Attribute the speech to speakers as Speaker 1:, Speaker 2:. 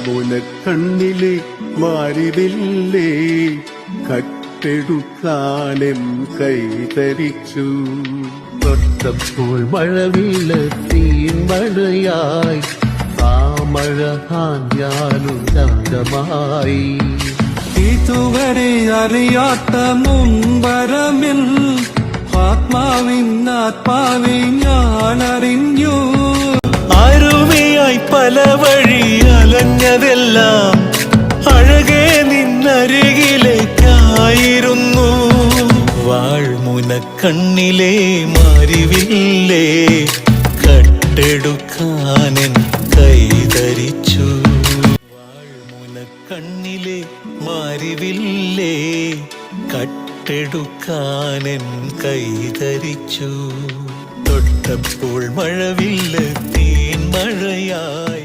Speaker 1: വാൾമുനക്കണ്ണിലെ മാരിവില്ലേ കട്ടെടുക്കാനെൻ കൈതരിച്ചു. തൊട്ടപ്പോൾ മഴവില്ല തീമഴയായി ആ മഴ ഞാനും ചന്തമായി.
Speaker 2: ഇതുവരെ അറിയാത്ത മുമ്പരമിൽ ആത്മാവിൻ ഞാനറിഞ്ഞു.
Speaker 3: അരുവിയായി പല വഴി അലഞ്ഞതെല്ലാം അഴകെ നിന്നരികിലേക്കായിരുന്നു. വാൾമുനക്കണ്ണിലെ മാരിവില്ലേ കട്ടെടുക്കാനെൻ കൈതരിച്ചു. വാൾമുനക്കണ്ണിലെ മാരിവില്ലേ കട്ടെടുക്കാനെൻ കൈതരിച്ചു. തൊട്ടപ്പോൾ മഴവില്ല തീൻ മഴയായി